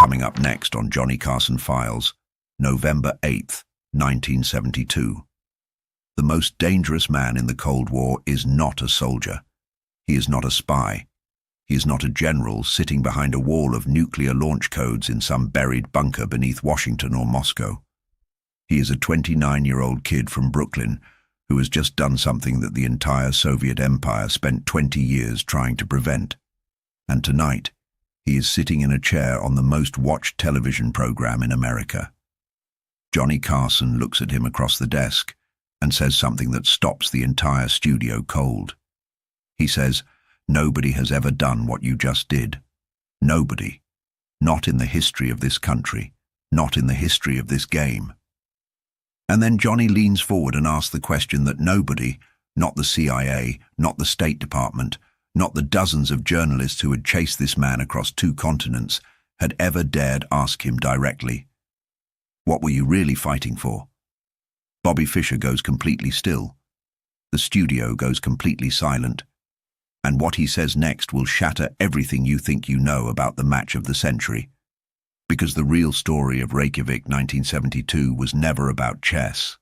coming up next on Johnny Carson Files, November 8th, 1972. The most dangerous man in the Cold War is not a soldier. He is not a spy. He is not a general sitting behind a wall of nuclear launch codes in some buried bunker beneath Washington or Moscow. He is a 29-year-old kid from Brooklyn who has just done something that the entire Soviet Empire spent 20 years trying to prevent. And tonight, he is sitting in a chair on the most watched television program in America. Johnny Carson looks at him across the desk and says something that stops the entire studio cold. He says, "Nobody has ever done what you just did. Nobody. Not in the history of this country. Not in the history of this game." And then Johnny leans forward and asks the question that nobody, not the CIA, not the State Department, not the dozens of journalists who had chased this man across 2 continents, had ever dared ask him directly. What were you really fighting for? Bobby Fischer goes completely still. The studio goes completely silent. And what he says next will shatter everything you think you know about the match of the century. Because the real story of Reykjavik 1972 was never about chess.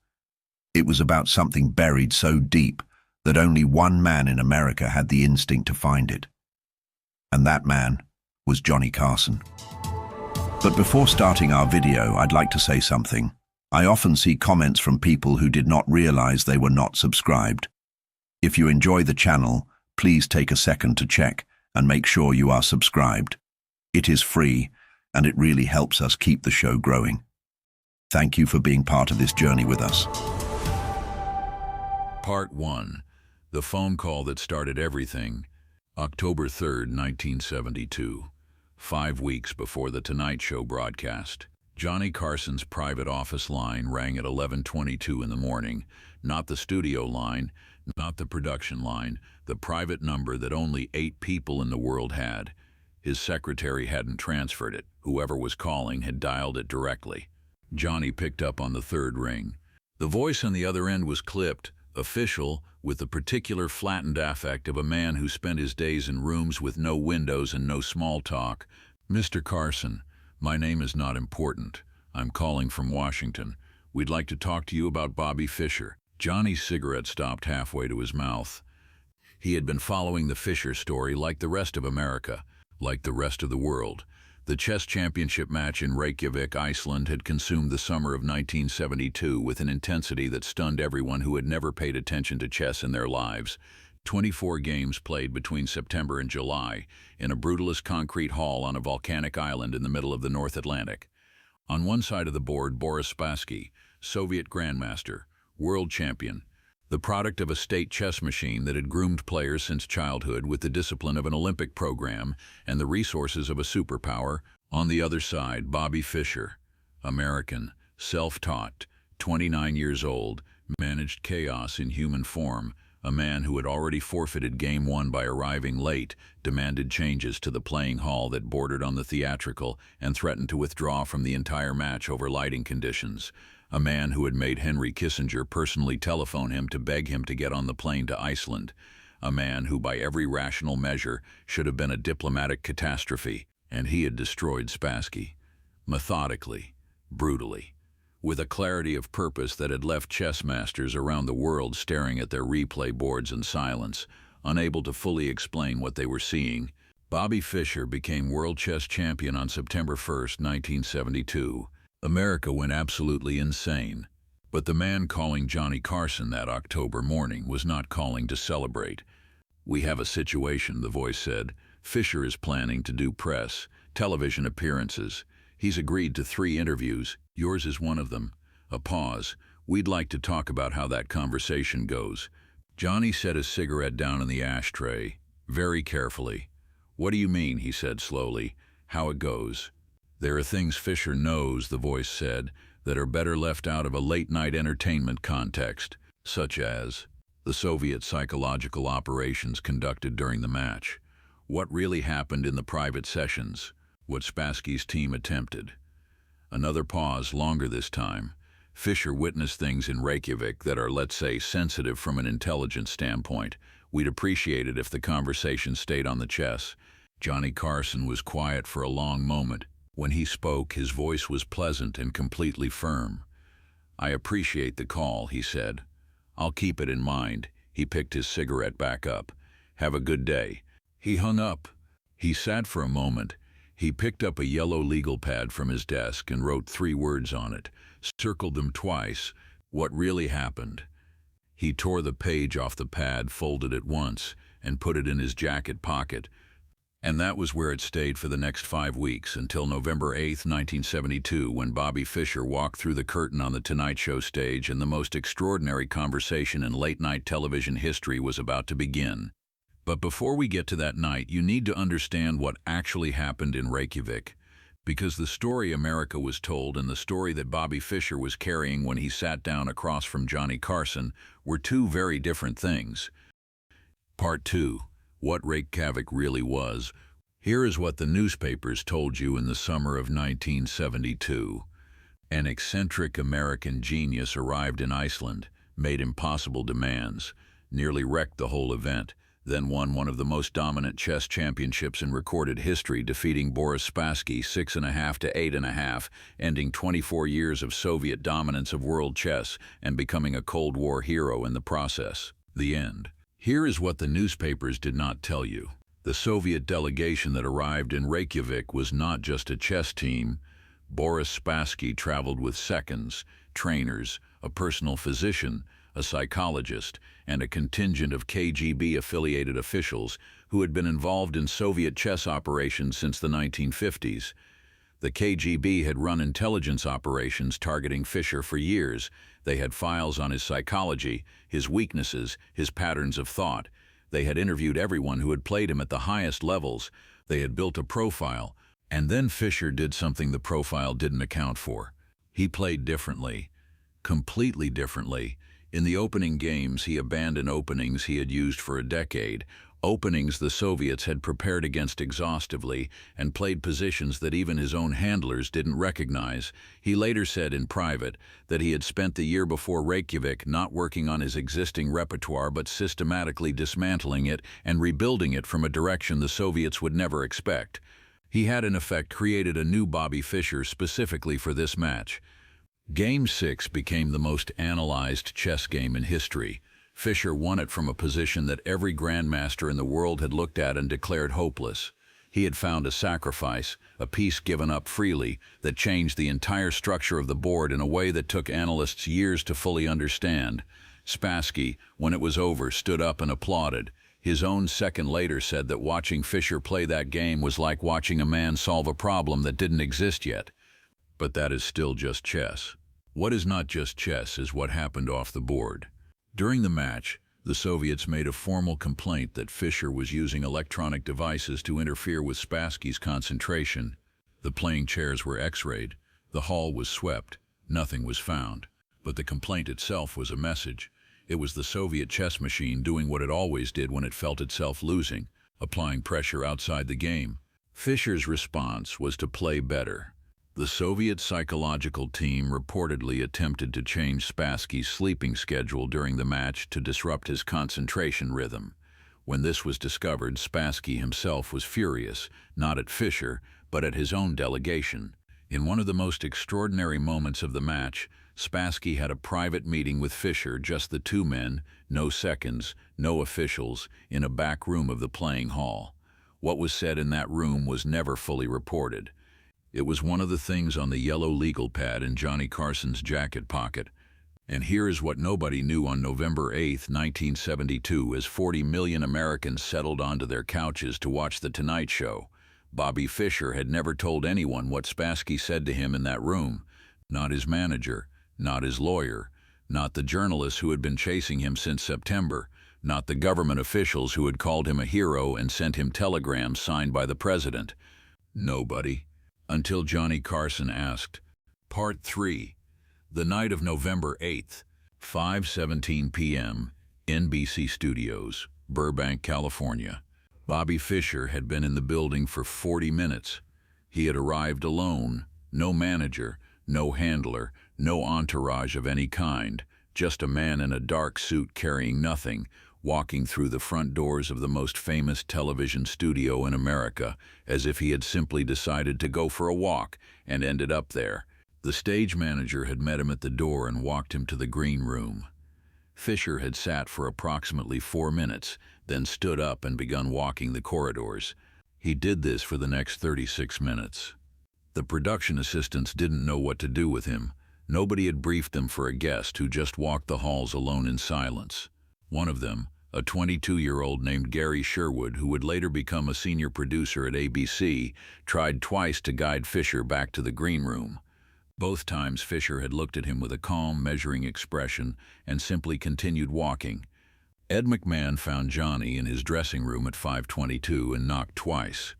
It was about something buried so deep that only one man in America had the instinct to find it. And that man was Johnny Carson. But before starting our video, I'd like to say something. I often see comments from people who did not realize they were not subscribed. If you enjoy the channel, please take a second to check and make sure you are subscribed. It is free, and it really helps us keep the show growing. Thank you for being part of this journey with us. Part 1. The phone call that started everything. October 3rd, 1972. 5 weeks before the Tonight Show broadcast. Johnny Carson's private office line rang at 11:22 in the morning. Not the studio line, not the production line, the private number that only 8 people in the world had. His secretary hadn't transferred it. Whoever was calling had dialed it directly. Johnny picked up on the 3rd ring. The voice on the other end was clipped, official, with the particular flattened affect of a man who spent his days in rooms with no windows and no small talk. "Mr. Carson, my name is not important. I'm calling from Washington. We'd like to talk to you about Bobby Fischer." Johnny's cigarette stopped halfway to his mouth. He had been following the Fischer story like the rest of America, like the rest of the world. The chess championship match in Reykjavik, Iceland, had consumed the summer of 1972 with an intensity that stunned everyone who had never paid attention to chess in their lives. 24 games played between September and July in a brutalist concrete hall on a volcanic island in the middle of the North Atlantic. On one side of the board, Boris Spassky, Soviet Grandmaster, world champion, the product of a state chess machine that had groomed players since childhood with the discipline of an Olympic program and the resources of a superpower. On the other side, Bobby Fischer, American, self-taught, 29 years old, managed chaos in human form, a man who had already forfeited Game 1 by arriving late, demanded changes to the playing hall that bordered on the theatrical, and threatened to withdraw from the entire match over lighting conditions. A man who had made Henry Kissinger personally telephone him to beg him to get on the plane to Iceland. A man who by every rational measure should have been a diplomatic catastrophe, and he had destroyed Spassky. Methodically, brutally, with a clarity of purpose that had left chess masters around the world staring at their replay boards in silence, unable to fully explain what they were seeing. Bobby Fischer became world chess champion on September 1st, 1972. America went absolutely insane. But the man calling Johnny Carson that October morning was not calling to celebrate. "We have a situation," the voice said. "Fischer is planning to do press, television appearances. He's agreed to 3 interviews. Yours is one of them." A pause. "We'd like to talk about how that conversation goes." Johnny set his cigarette down in the ashtray, very carefully. "What do you mean?" he said slowly. "How it goes?" "There are things Fischer knows," the voice said, "that are better left out of a late-night entertainment context, such as the Soviet psychological operations conducted during the match, what really happened in the private sessions, what Spassky's team attempted." Another pause, longer this time. "Fischer witnessed things in Reykjavik that are, let's say, sensitive from an intelligence standpoint. We'd appreciate it if the conversation stayed on the chess." Johnny Carson was quiet for a long moment. When he spoke, his voice was pleasant and completely firm. "I appreciate the call," he said. "I'll keep it in mind." He picked his cigarette back up. "Have a good day." He hung up. He sat for a moment. He picked up a yellow legal pad from his desk and wrote 3 words on it, circled them twice. What really happened? He tore the page off the pad, folded it once, and put it in his jacket pocket. And that was where it stayed for the next 5 weeks, until November 8, 1972, when Bobby Fischer walked through the curtain on the Tonight Show stage and the most extraordinary conversation in late-night television history was about to begin. But before we get to that night, you need to understand what actually happened in Reykjavik, because the story America was told and the story that Bobby Fischer was carrying when he sat down across from Johnny Carson were 2 very different things. Part 2. What Reykjavik really was. Here is what the newspapers told you in the summer of 1972. An eccentric American genius arrived in Iceland, made impossible demands, nearly wrecked the whole event, then won one of the most dominant chess championships in recorded history, defeating Boris Spassky 6.5 to 8.5, ending 24 years of Soviet dominance of world chess and becoming a Cold War hero in the process. The end. Here is what the newspapers did not tell you. The Soviet delegation that arrived in Reykjavik was not just a chess team. Boris Spassky traveled with seconds, trainers, a personal physician, a psychologist, and a contingent of KGB-affiliated officials who had been involved in Soviet chess operations since the 1950s. The KGB had run intelligence operations targeting Fischer for years. They had files on his psychology, his weaknesses, his patterns of thought. They had interviewed everyone who had played him at the highest levels. They had built a profile. And then Fischer did something the profile didn't account for. He played differently, completely differently. In the opening games, he abandoned openings he had used for a decade, openings the Soviets had prepared against exhaustively, and played positions that even his own handlers didn't recognize. He later said in private that he had spent the year before Reykjavik not working on his existing repertoire but systematically dismantling it and rebuilding it from a direction the Soviets would never expect. He had in effect created a new Bobby Fischer specifically for this match. Game 6 became the most analyzed chess game in history. Fischer won it from a position that every grandmaster in the world had looked at and declared hopeless. He had found a sacrifice, a piece given up freely, that changed the entire structure of the board in a way that took analysts years to fully understand. Spassky, when it was over, stood up and applauded. His own second later said that watching Fischer play that game was like watching a man solve a problem that didn't exist yet. But that is still just chess. What is not just chess is what happened off the board. During the match, the Soviets made a formal complaint that Fischer was using electronic devices to interfere with Spassky's concentration. The playing chairs were x-rayed. The hall was swept. Nothing was found. But the complaint itself was a message. It was the Soviet chess machine doing what it always did when it felt itself losing, applying pressure outside the game. Fischer's response was to play better. The Soviet psychological team reportedly attempted to change Spassky's sleeping schedule during the match to disrupt his concentration rhythm. When this was discovered, Spassky himself was furious, not at Fischer, but at his own delegation. In one of the most extraordinary moments of the match, Spassky had a private meeting with Fischer, just the 2 men, no seconds, no officials, in a back room of the playing hall. What was said in that room was never fully reported. It was one of the things on the yellow legal pad in Johnny Carson's jacket pocket. And here is what nobody knew on November 8, 1972, as 40 million Americans settled onto their couches to watch The Tonight Show. Bobby Fischer had never told anyone what Spassky said to him in that room. Not his manager, not his lawyer, not the journalists who had been chasing him since September, not the government officials who had called him a hero and sent him telegrams signed by the president. Nobody. Until Johnny Carson asked. Part 3. The night of November 8th, 5:17 p.m., NBC Studios, Burbank, California. Bobby Fischer had been in the building for 40 minutes. He had arrived alone, no manager, no handler, no entourage of any kind, just a man in a dark suit carrying nothing, walking through the front doors of the most famous television studio in America, as if he had simply decided to go for a walk and ended up there. The stage manager had met him at the door and walked him to the green room. Fischer had sat for approximately 4 minutes, then stood up and begun walking the corridors. He did this for the next 36 minutes. The production assistants didn't know what to do with him. Nobody had briefed them for a guest who just walked the halls alone in silence. One of them, a 22-year-old named Gary Sherwood, who would later become a senior producer at ABC, tried twice to guide Fischer back to the green room. Both times Fischer had looked at him with a calm, measuring expression and simply continued walking. Ed McMahon found Johnny in his dressing room at 5:22 and knocked twice.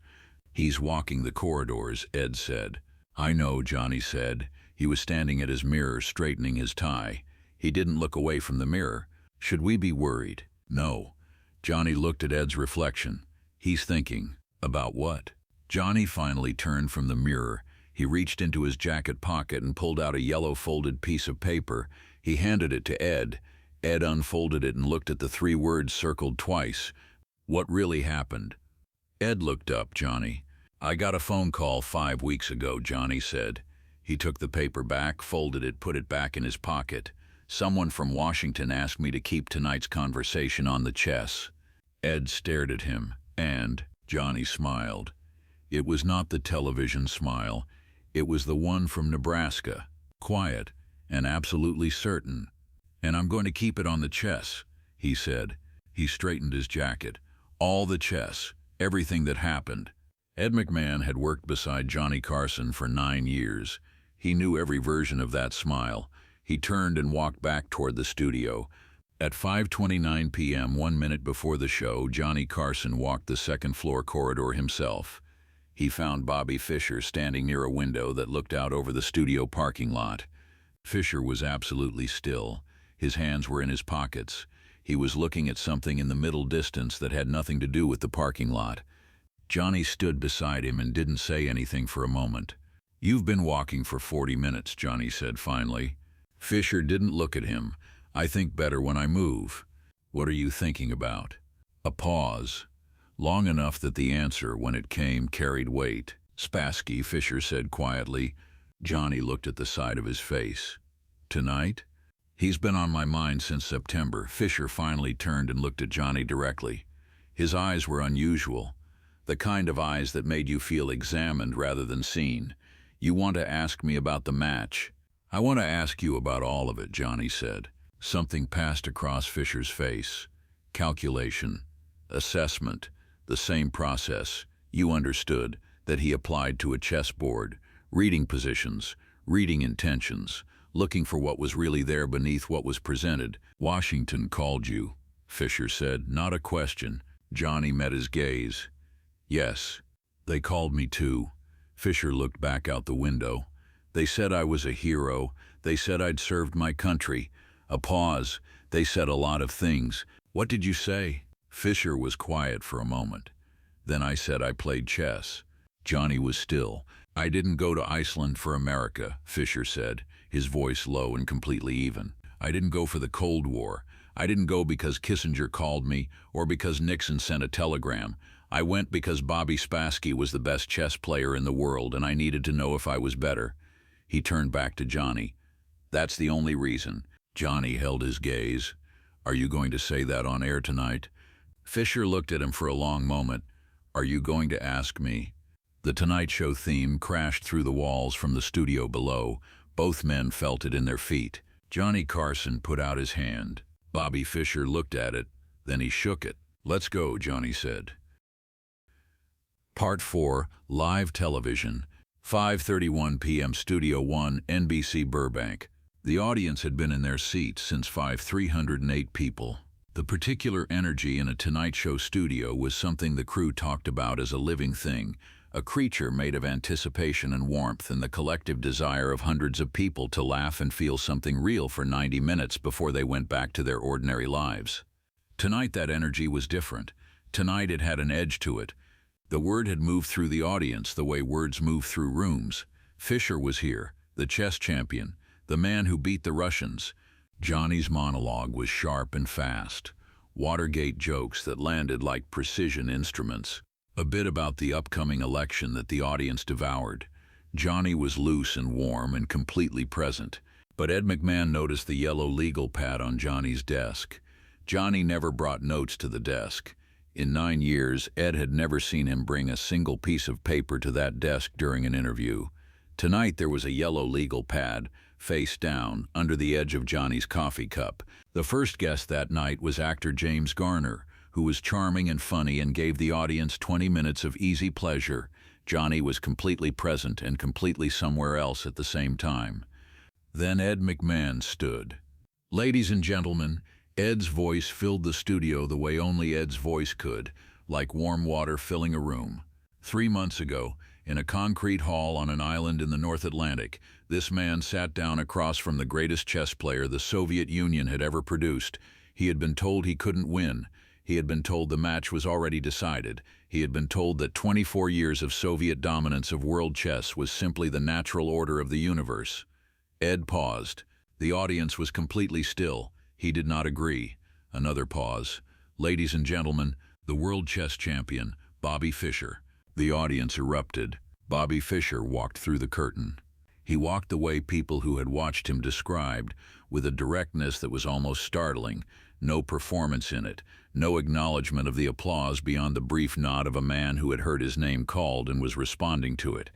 "He's walking the corridors," Ed said. "I know," Johnny said. He was standing at his mirror, straightening his tie. He didn't look away from the mirror. "Should we be worried?" "No." Johnny looked at Ed's reflection. "He's thinking." "About what?" Johnny finally turned from the mirror. He reached into his jacket pocket and pulled out a yellow folded piece of paper. He handed it to Ed. Ed unfolded it and looked at the 3 words circled twice. "What really happened?" Ed looked up, Johnny. "I got a phone call 5 weeks ago," Johnny said. He took the paper back, folded it, put it back in his pocket. "Someone from Washington asked me to keep tonight's conversation on the chess." Ed stared at him, and Johnny smiled. It was not the television smile. It was the one from Nebraska, quiet and absolutely certain. "And I'm going to keep it on the chess," he said. He straightened his jacket. "All the chess, everything that happened." Ed McMahon had worked beside Johnny Carson for 9 years. He knew every version of that smile. He turned and walked back toward the studio. At 5:29 p.m., 1 minute before the show, Johnny Carson walked the second-floor corridor himself. He found Bobby Fischer standing near a window that looked out over the studio parking lot. Fischer was absolutely still. His hands were in his pockets. He was looking at something in the middle distance that had nothing to do with the parking lot. Johnny stood beside him and didn't say anything for a moment. "You've been walking for 40 minutes, Johnny said finally. Fischer didn't look at him. "I think better when I move." "What are you thinking about?" A pause. Long enough that the answer, when it came, carried weight. "Spassky," Fischer said quietly. Johnny looked at the side of his face. "Tonight?" "He's been on my mind since September." Fischer finally turned and looked at Johnny directly. His eyes were unusual, the kind of eyes that made you feel examined rather than seen. "You want to ask me about the match?" "I want to ask you about all of it," Johnny said. Something passed across Fischer's face. Calculation. Assessment. The same process, you understood, that he applied to a chessboard. Reading positions, reading intentions, looking for what was really there beneath what was presented. "Washington called you," Fischer said. "Not a question." Johnny met his gaze. "Yes, they called me too." Fischer looked back out the window. "They said I was a hero. They said I'd served my country." A pause. "They said a lot of things." "What did you say?" Fischer was quiet for a moment. "Then I said I played chess." Johnny was still. "I didn't go to Iceland for America," Fischer said, his voice low and completely even. "I didn't go for the Cold War. I didn't go because Kissinger called me or because Nixon sent a telegram. I went because Bobby Spassky was the best chess player in the world and I needed to know if I was better." He turned back to Johnny. "That's the only reason." Johnny held his gaze. "Are you going to say that on air tonight?" Fischer looked at him for a long moment. "Are you going to ask me?" The Tonight Show theme crashed through the walls from the studio below. Both men felt it in their feet. Johnny Carson put out his hand. Bobby Fischer looked at it, then he shook it. "Let's go," Johnny said. Part 4, Live Television. 5:31 p.m. Studio 1, NBC Burbank. The audience had been in their seats since 308 people. The particular energy in a Tonight Show studio was something the crew talked about as a living thing, a creature made of anticipation and warmth and the collective desire of hundreds of people to laugh and feel something real for 90 minutes before they went back to their ordinary lives. Tonight that energy was different. Tonight it had an edge to it. The word had moved through the audience the way words move through rooms. Fischer was here, the chess champion, the man who beat the Russians. Johnny's monologue was sharp and fast. Watergate jokes that landed like precision instruments. A bit about the upcoming election that the audience devoured. Johnny was loose and warm and completely present, but Ed McMahon noticed the yellow legal pad on Johnny's desk. Johnny never brought notes to the desk. In 9 years, Ed had never seen him bring a single piece of paper to that desk during an interview. Tonight there was a yellow legal pad, face down, under the edge of Johnny's coffee cup. The first guest that night was actor James Garner, who was charming and funny and gave the audience 20 minutes of easy pleasure. Johnny was completely present and completely somewhere else at the same time. Then Ed McMahon stood. Ladies and gentlemen, Ed's voice filled the studio the way only Ed's voice could, like warm water filling a room. 3 months ago, in a concrete hall on an island in the North Atlantic, this man sat down across from the greatest chess player the Soviet Union had ever produced. He had been told he couldn't win. He had been told the match was already decided. He had been told that 24 years of Soviet dominance of world chess was simply the natural order of the universe. Ed paused. The audience was completely still. He did not agree. Another pause. Ladies and gentlemen, the world chess champion, Bobby Fischer. The audience erupted. Bobby Fischer walked through the curtain. He walked the way people who had watched him described, with a directness that was almost startling. No performance in it, no acknowledgement of the applause beyond the brief nod of a man who had heard his name called and was responding to it.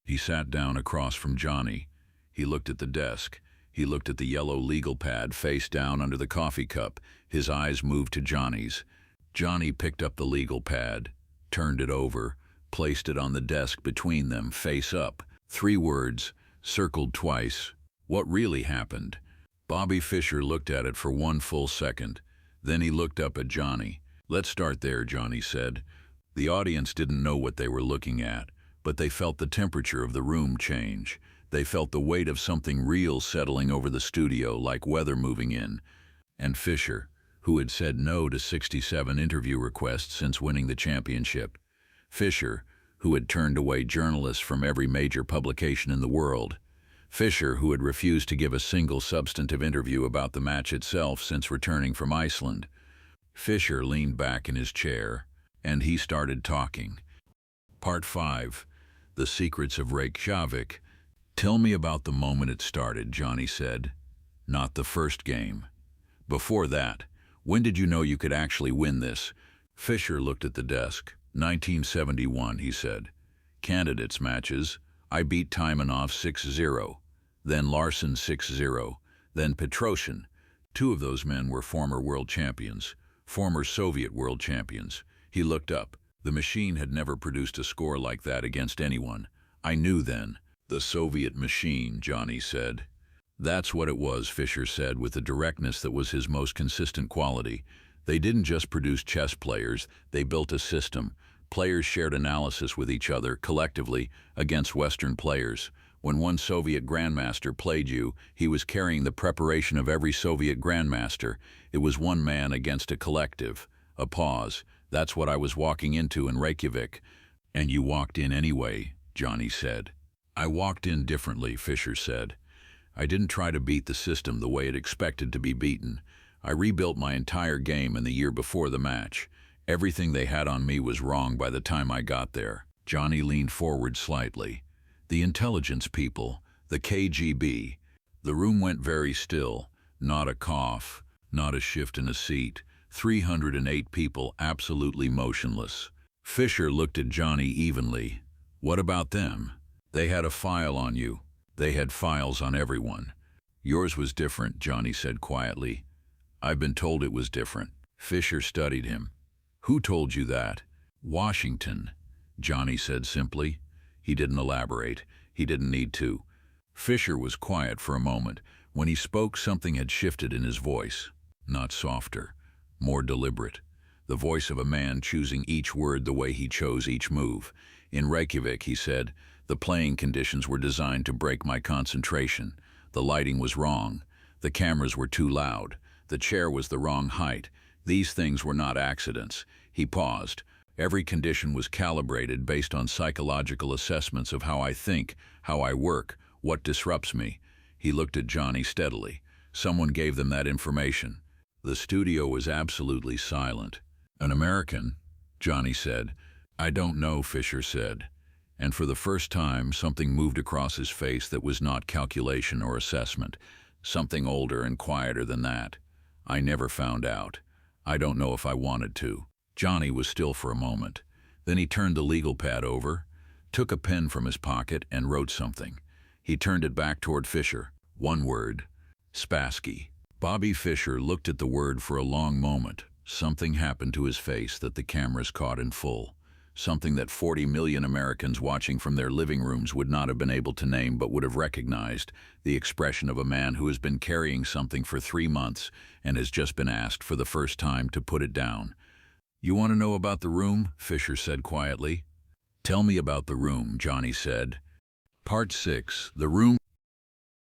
He sat down across from Johnny. He looked at the desk. He looked at the yellow legal pad face down under the coffee cup. His eyes moved to Johnny's. Johnny picked up the legal pad, turned it over, placed it on the desk between them, face up. 3 words, circled twice. What really happened? Bobby Fischer looked at it for 1 full second. Then he looked up at Johnny. Let's start there, Johnny said. The audience didn't know what they were looking at, but they felt the temperature of the room change. They felt the weight of something real settling over the studio like weather moving in. And Fischer, who had said no to 67 interview requests since winning the championship. Fischer, who had turned away journalists from every major publication in the world. Fischer, who had refused to give a single substantive interview about the match itself since returning from Iceland. Fischer leaned back in his chair, and he started talking. Part 5. The Secrets of Reykjavik. Tell me about the moment it started, Johnny said. Not the first game. Before that, when did you know you could actually win this? Fischer looked at the desk. 1971, he said. Candidates matches. I beat Taimanov 6-0, then Larson 6-0, then Petrosyan. 2 of those men were former world champions, former Soviet world champions. He looked up. The machine had never produced a score like that against anyone. I knew then. The Soviet machine, Johnny said. That's what it was, Fischer said with a directness that was his most consistent quality. They didn't just produce chess players, they built a system. Players shared analysis with each other, collectively, against Western players. When one Soviet grandmaster played you, he was carrying the preparation of every Soviet grandmaster. It was one man against a collective. A pause. That's what I was walking into in Reykjavik. And you walked in anyway, Johnny said. I walked in differently, Fischer said. I didn't try to beat the system the way it expected to be beaten. I rebuilt my entire game in the year before the match. Everything they had on me was wrong by the time I got there. Johnny leaned forward slightly. The intelligence people, the KGB. The room went very still. Not a cough, not a shift in a seat. 308 people absolutely motionless. Fischer looked at Johnny evenly. What about them? They had a file on you. They had files on everyone. Yours was different, Johnny said quietly. I've been told it was different. Fischer studied him. Who told you that? Washington, Johnny said simply. He didn't elaborate. He didn't need to. Fischer was quiet for a moment. When he spoke, something had shifted in his voice. Not softer, more deliberate. The voice of a man choosing each word the way he chose each move. In Reykjavik, he said, the playing conditions were designed to break my concentration. The lighting was wrong. The cameras were too loud. The chair was the wrong height. These things were not accidents. He paused. Every condition was calibrated based on psychological assessments of how I think, how I work, what disrupts me. He looked at Johnny steadily. Someone gave them that information. The studio was absolutely silent. "An American?" Johnny said. "I don't know," Fischer said. And for the first time, something moved across his face that was not calculation or assessment. Something older and quieter than that. "I never found out. I don't know if I wanted to." Johnny was still for a moment. Then he turned the legal pad over, took a pen from his pocket, and wrote something. He turned it back toward Fischer. One word: Spassky. Bobby Fischer looked at the word for a long moment. Something happened to his face that the cameras caught in full. Something that 40 million Americans watching from their living rooms would not have been able to name but would have recognized. The expression of a man who has been carrying something for 3 months and has just been asked for the first time to put it down. "You want to know about the room?" Fischer said quietly. "Tell me about the room," Johnny said. Part 6, The Room.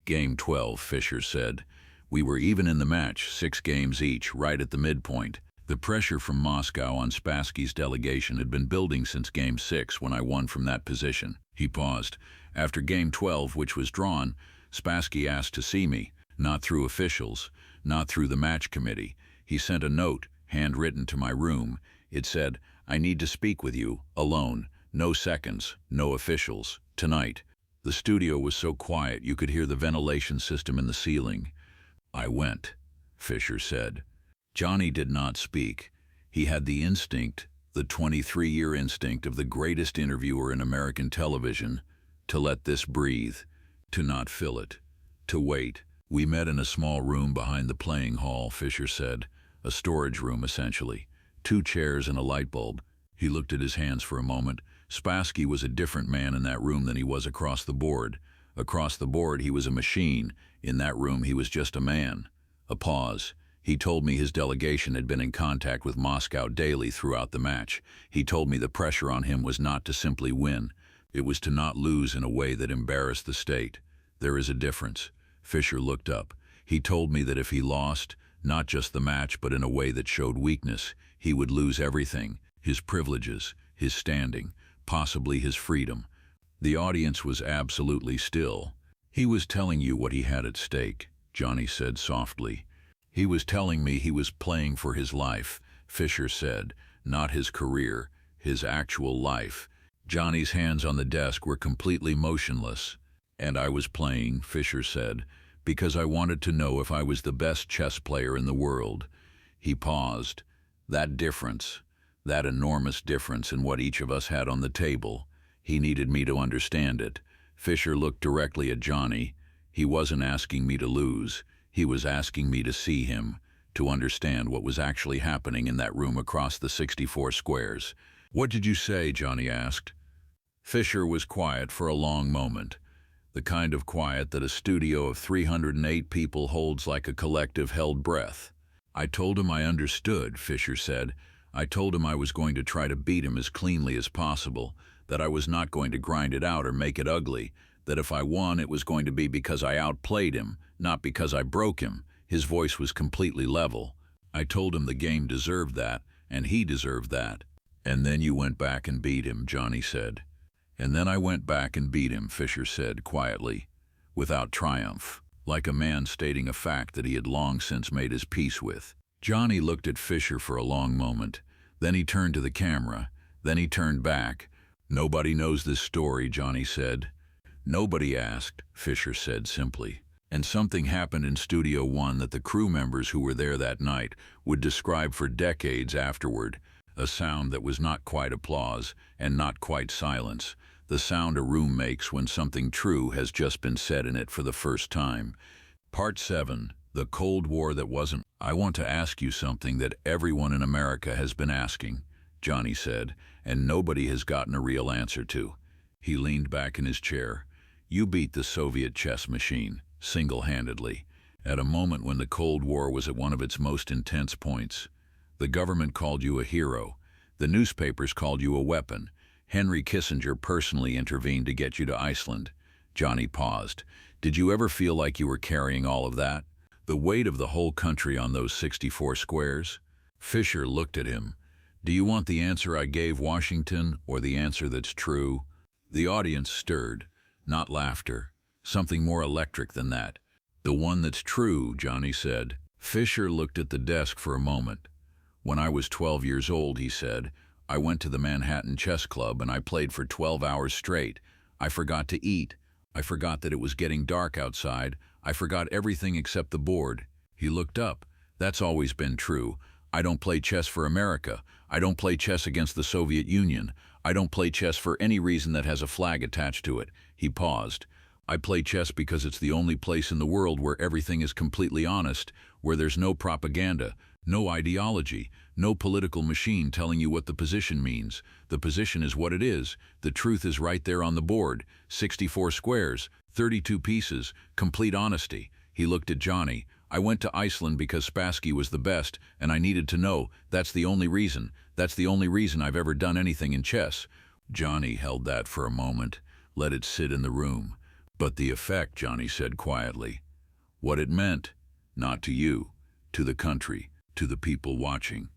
Game 12, Fischer said. "We were even in the match, 6 games each, right at the midpoint. The pressure from Moscow on Spassky's delegation had been building since Game 6 when I won from that position." He paused. "After Game 12, which was drawn, Spassky asked to see me, not through officials, not through the match committee. He sent a note, handwritten, to my room. It said, 'I need to speak with you, alone, no seconds, no officials, tonight.' The studio was so quiet you could hear the ventilation system in the ceiling. I went," Fischer said. Johnny did not speak. He had the instinct, the 23-year instinct of the greatest interviewer in American television, to let this breathe, to not fill it, to wait. "We met in a small room behind the playing hall," Fischer said. "A storage room, essentially. 2 chairs and a light bulb." He looked at his hands for a moment. Spassky was a different man in that room than he was across the board. Across the board, he was a machine. In that room, he was just a man. A pause. "He told me his delegation had been in contact with Moscow daily throughout the match. He told me the pressure on him was not to simply win. It was to not lose in a way that embarrassed the state. There is a difference." Fischer looked up. "He told me that if he lost, not just the match but in a way that showed weakness, he would lose everything, his privileges, his standing, possibly his freedom." The audience was absolutely still. "He was telling you what he had at stake," Johnny said softly. "He was telling me he was playing for his life," Fischer said. "Not his career, his actual life." Johnny's hands on the desk were completely motionless. "And I was playing," Fischer said, "because I wanted to know if I was the best chess player in the world." He paused. "That difference, that enormous difference in what each of us had on the table, he needed me to understand it." Fischer looked directly at Johnny. He wasn't asking me to lose. He was asking me to see him, to understand what was actually happening in that room across the 64 squares. "What did you say?" Johnny asked. Fischer was quiet for a long moment, the kind of quiet that a studio of 308 people holds like a collective held breath. "I told him I understood," Fischer said. "I told him I was going to try to beat him as cleanly as possible, that I was not going to grind it out or make it ugly, that if I won it was going to be because I outplayed him, not because I broke him." His voice was completely level. "I told him the game deserved that, and he deserved that." "And then you went back and beat him," Johnny said. "And then I went back and beat him," Fischer said quietly, without triumph, like a man stating a fact that he had long since made his peace with. Johnny looked at Fischer for a long moment. Then he turned to the camera. Then he turned back. "Nobody knows this story," Johnny said. "Nobody asked," Fischer said simply. And something happened in Studio One that the crew members who were there that night would describe for decades afterward. A sound that was not quite applause and not quite silence. The sound a room makes when something true has just been said in it for the first time. Part 7, The Cold War That Wasn't. "I want to ask you something that everyone in America has been asking," Johnny said, "and nobody has gotten a real answer to." He leaned back in his chair. "You beat the Soviet chess machine, single-handedly, at a moment when the Cold War was at one of its most intense points. The government called you a hero. The newspapers called you a weapon. Henry Kissinger personally intervened to get you to Iceland." Johnny paused. "Did you ever feel like you were carrying all of that? The weight of the whole country on those 64 squares?" Fischer looked at him. "Do you want the answer I gave Washington, or the answer that's true?" The audience stirred. Not laughter. Something more electric than that. "The one that's true," Johnny said. Fischer looked at the desk for a moment. "When I was 12 years old," he said, "I went to the Manhattan Chess Club and I played for 12 hours straight. I forgot to eat. I forgot that it was getting dark outside. I forgot everything except the board." He looked up. "That's always been true. I don't play chess for America. I don't play chess against the Soviet Union. I don't play chess for any reason that has a flag attached to it." He paused. "I play chess because it's the only place in the world where everything is completely honest, where there's no propaganda, no ideology, no political machine telling you what the position means. The position is what it is. The truth is right there on the board. 64 squares, 32 pieces, complete honesty." He looked at Johnny. "I went to Iceland because Spassky was the best, and I needed to know. That's the only reason. That's the only reason I've ever done anything in chess." Johnny held that for a moment, let it sit in the room. "But the effect," Johnny said quietly. "What it meant, not to you, to the country, to the people watching.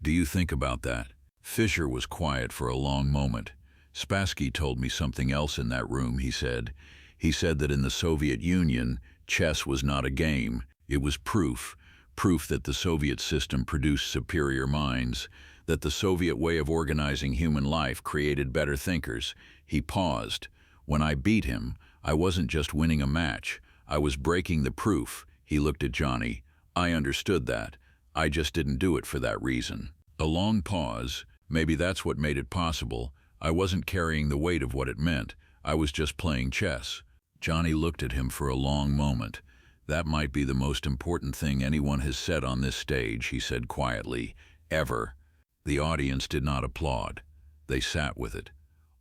Do you think about that?" Fischer was quiet for a long moment. "Spassky told me something else in that room," he said. "He said that in the Soviet Union, chess was not a game. It was proof that the Soviet system produced superior minds, that the Soviet way of organizing human life created better thinkers." He paused. "When I beat him, I wasn't just winning a match. I was breaking the proof." He looked at Johnny. "I understood that. I just didn't do it for that reason." A long pause. "Maybe that's what made it possible. I wasn't carrying the weight of what it meant. I was just playing chess." Johnny looked at him for a long moment. "That might be the most important thing anyone has said on this stage," he said quietly. "Ever." The audience did not applaud. They sat with it.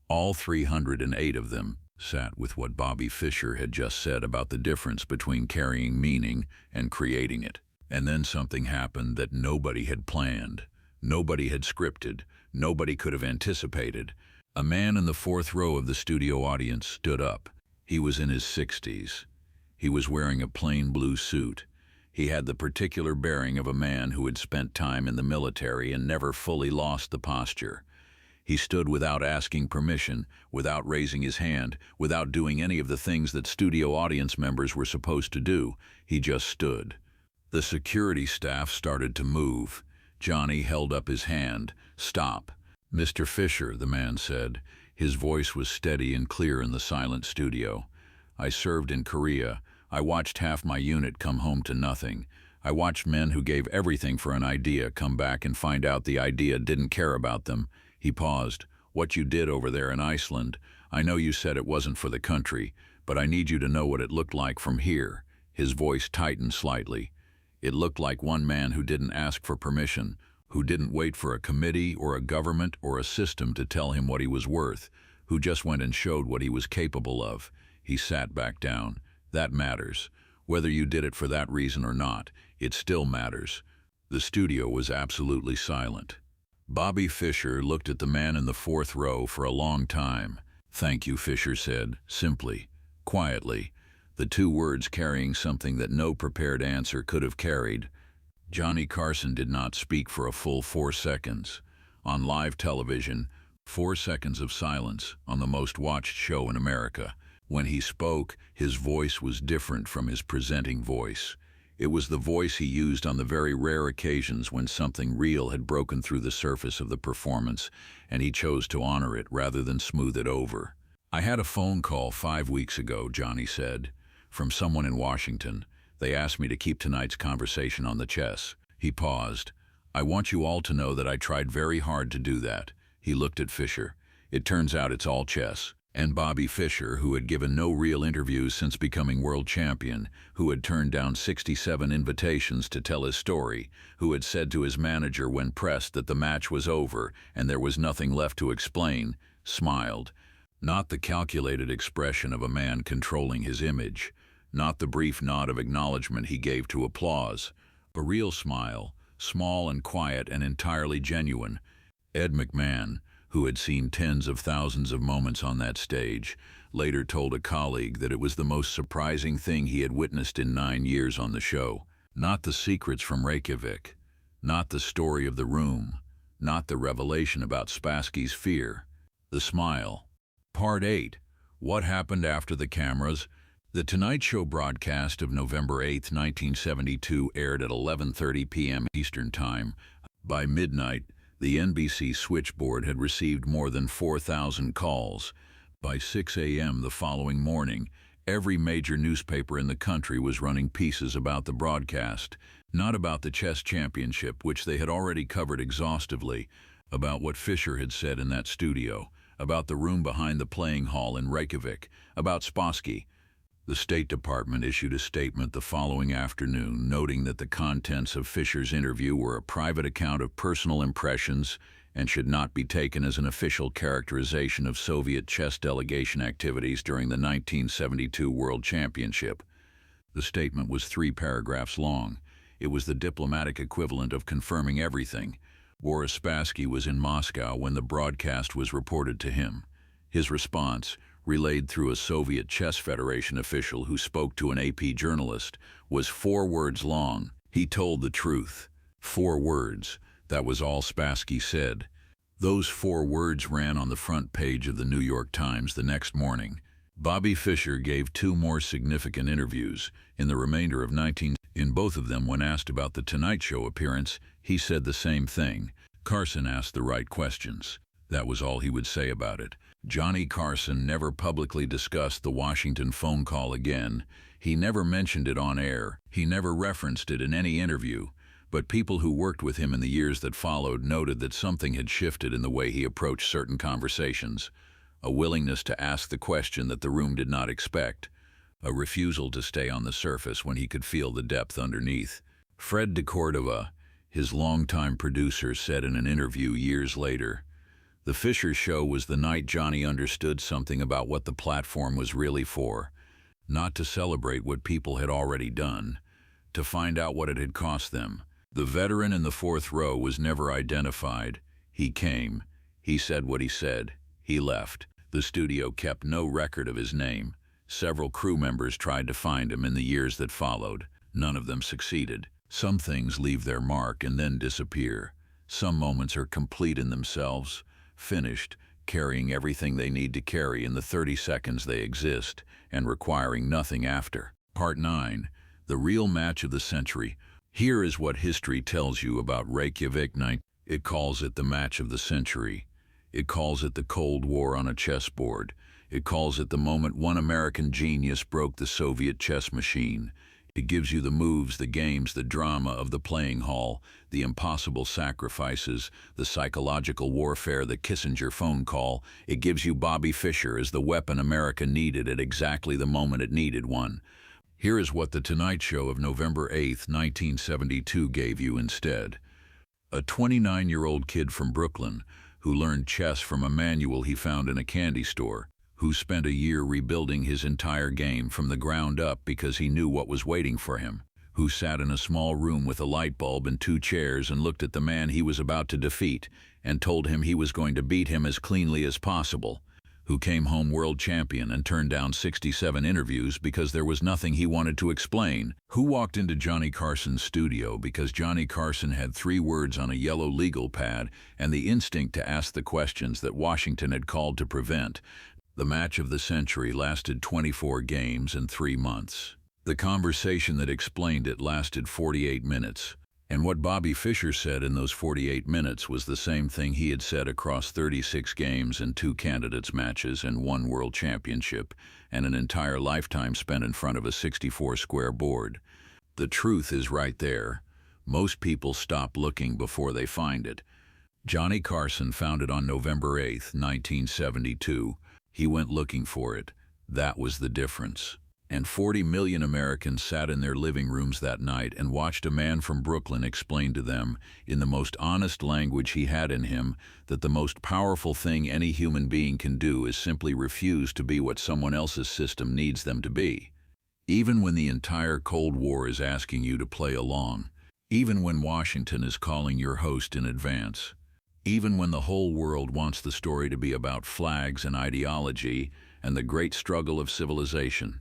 All 308 of them sat with what Bobby Fischer had just said about the difference between carrying meaning and creating it. And then something happened that nobody had planned. Nobody had scripted. Nobody could have anticipated. A man in the fourth row of the studio audience stood up. He was in his 60s. He was wearing a plain blue suit. He had the particular bearing of a man who had spent time in the military and never fully lost the posture. He stood without asking permission, without raising his hand, without doing any of the things that studio audience members were supposed to do. He just stood. The security staff started to move. Johnny held up his hand. "Stop." "Mr. Fischer," the man said. His voice was steady and clear in the silent studio. "I served in Korea. I watched half my unit come home to nothing. I watched men who gave everything for an idea come back and find out the idea didn't care about them." He paused. "What you did over there in Iceland, I know you said it wasn't for the country, but I need you to know what it looked like from here." His voice tightened slightly. "It looked like one man who didn't ask for permission, who didn't wait for a committee or a government or a system to tell him what he was worth, who just went and showed what he was capable of." He sat back down. "That matters. Whether you did it for that reason or not, it still matters." The studio was absolutely silent. Bobby Fischer looked at the man in the fourth row for a long time. "Thank you," Fischer said, simply, quietly, the two words carrying something that no prepared answer could have carried. Johnny Carson did not speak for a full 4 seconds. On live television, 4 seconds of silence on the most watched show in America. When he spoke, his voice was different from his presenting voice. It was the voice he used on the very rare occasions when something real had broken through the surface of the performance, and he chose to honor it rather than smooth it over. "I had a phone call 5 weeks ago," Johnny said, "from someone in Washington. They asked me to keep tonight's conversation on the chess." He paused. "I want you all to know that I tried very hard to do that." He looked at Fischer. "It turns out it's all chess." And Bobby Fischer, who had given no real interviews since becoming world champion, who had turned down 67 invitations to tell his story, who had said to his manager when pressed that the match was over and there was nothing left to explain, smiled. Not the calculated expression of a man controlling his image, not the brief nod of acknowledgement he gave to applause. A real smile, small and quiet and entirely genuine. Ed McMahon, who had seen tens of thousands of moments on that stage, later told a colleague that it was the most surprising thing he had witnessed in 9 years on the show. Not the secrets from Reykjavik, not the story of the room, not the revelation about Spassky's fear. The smile. Part 8. What happened after the cameras? The Tonight Show broadcast of November 8, 1972 aired at 11:30 p.m. Eastern Time. By midnight, the NBC switchboard had received more than 4,000 calls. By 6 a.m. the following morning, every major newspaper in the country was running pieces about the broadcast, not about the chess championship, which they had already covered exhaustively, about what Fischer had said in that studio, about the room behind the playing hall in Reykjavik, about Spassky. The State Department issued a statement the following afternoon noting that the contents of Fischer's interview were a private account of personal impressions and should not be taken as an official characterization of Soviet chess delegation activities during the 1972 World Championship. The statement was 3 paragraphs long. It was the diplomatic equivalent of confirming everything. Boris Spassky was in Moscow when the broadcast was reported to him. His response, relayed through a Soviet Chess Federation official who spoke to an AP journalist, was 4 words long. He told the truth. 4 words. That was all Spassky said. Those 4 words ran on the front page of the New York Times the next morning. Bobby Fischer gave 2 more significant interviews in the remainder of 19. In both of them, when asked about the Tonight Show appearance, he said the same thing. Carson asked the right questions. That was all he would say about it. Johnny Carson never publicly discussed the Washington phone call again. He never mentioned it on air. He never referenced it in any interview. But people who worked with him in the years that followed noted that something had shifted in the way he approached certain conversations. A willingness to ask the question that the room did not expect. A refusal to stay on the surface when he could feel the depth underneath. Fred de Cordova, his longtime producer, said in an interview years later, "The Fischer show was the night Johnny understood something about what the platform was really for. Not to celebrate what people had already done, to find out what it had cost them. The veteran in the 4th row was never identified. He came. He said what he said. He left. The studio kept no record of his name. Several crew members tried to find him in the years that followed. None of them succeeded. Some things leave their mark and then disappear. Some moments are complete in themselves, finished, carrying everything they need to carry in the 30 seconds they exist, and requiring nothing after." Part 9. The real match of the century. Here is what history tells you about Reykjavik night. It calls it the match of the century. It calls it the Cold War on a chessboard. It calls it the moment one American genius broke the Soviet chess machine. It gives you the moves, the games, the drama of the playing hall, the impossible sacrifices, the psychological warfare, the Kissinger phone call. It gives you Bobby Fischer as the weapon America needed at exactly the moment it needed one. Here is what the Tonight Show of November 8, 1972 gave you instead. A 29-year-old kid from Brooklyn who learned chess from a manual he found in a candy store, who spent a year rebuilding his entire game from the ground up because he knew what was waiting for him, who sat in a small room with a light bulb and 2 chairs and looked at the man he was about to defeat and told him he was going to beat him as cleanly as possible, who came home world champion and turned down 67 interviews because there was nothing he wanted to explain, who walked into Johnny Carson's studio because Johnny Carson had 3 words on a yellow legal pad and the instinct to ask the questions that Washington had called to prevent. The match of the century lasted 24 games and 3 months. The conversation that explained it lasted 48 minutes. And what Bobby Fischer said in those 48 minutes was the same thing he had said across 36 games and 2 candidates matches and 1 world championship and an entire lifetime spent in front of a 64-square board. The truth is right there. Most people stop looking before they find it. Johnny Carson found it on November 8, 1972. He went looking for it. That was the difference. And 40 million Americans sat in their living rooms that night and watched a man from Brooklyn explain to them, in the most honest language he had in him, that the most powerful thing any human being can do is simply refuse to be what someone else's system needs them to be. Even when the entire Cold War is asking you to play along, even when Washington is calling your host in advance, even when the whole world wants the story to be about flags and ideology and the great struggle of civilization,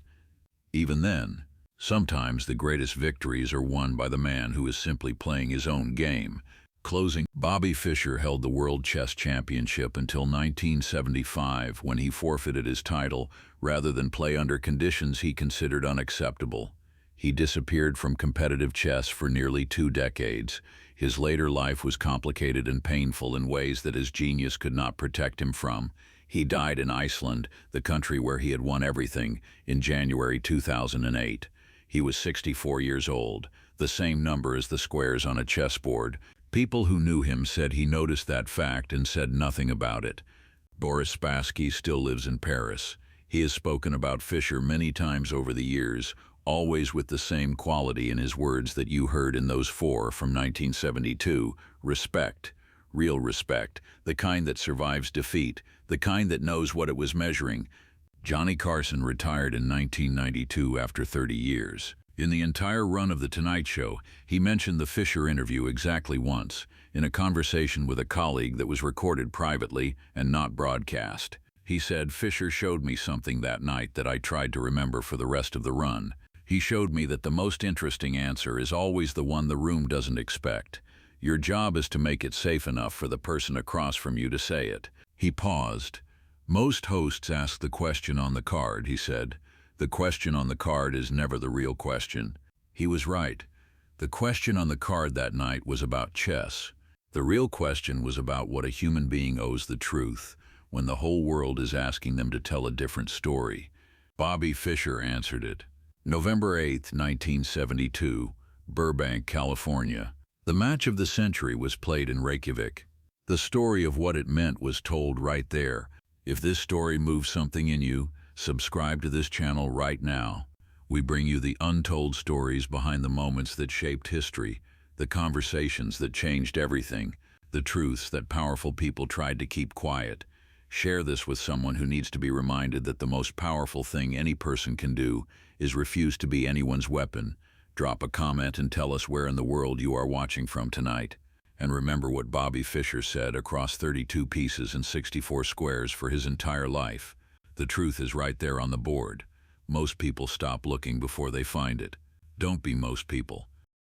even then, sometimes the greatest victories are won by the man who is simply playing his own game. Closing, Bobby Fischer held the World Chess Championship until 1975, when he forfeited his title rather than play under conditions he considered unacceptable. He disappeared from competitive chess for nearly 2 decades. His later life was complicated and painful in ways that his genius could not protect him from. He died in Iceland, the country where he had won everything, in January 2008. He was 64 years old, the same number as the squares on a chessboard. People who knew him said he noticed that fact and said nothing about it. Boris Spassky still lives in Paris. He has spoken about Fischer many times over the years, always with the same quality in his words that you heard in those 4 from 1972. Respect. Real respect. The kind that survives defeat. The kind that knows what it was measuring. Johnny Carson retired in 1992 after 30 years. In the entire run of The Tonight Show, he mentioned the Fischer interview exactly once, in a conversation with a colleague that was recorded privately and not broadcast. He said, "Fischer showed me something that night that I tried to remember for the rest of the run. He showed me that the most interesting answer is always the one the room doesn't expect. Your job is to make it safe enough for the person across from you to say it." He paused. "Most hosts ask the question on the card," he said. "The question on the card is never the real question." He was right. The question on the card that night was about chess. The real question was about what a human being owes the truth when the whole world is asking them to tell a different story. Bobby Fischer answered it. November 8, 1972, Burbank, California. The match of the century was played in Reykjavik. The story of what it meant was told right there. If this story moves something in you, subscribe to this channel right now. We bring you the untold stories behind the moments that shaped history, the conversations that changed everything, the truths that powerful people tried to keep quiet. Share this with someone who needs to be reminded that the most powerful thing any person can do is refuse to be anyone's weapon. Drop a comment and tell us where in the world you are watching from tonight. And remember what Bobby Fischer said across 32 pieces and 64 squares for his entire life. The truth is right there on the board. Most people stop looking before they find it. Don't be most people.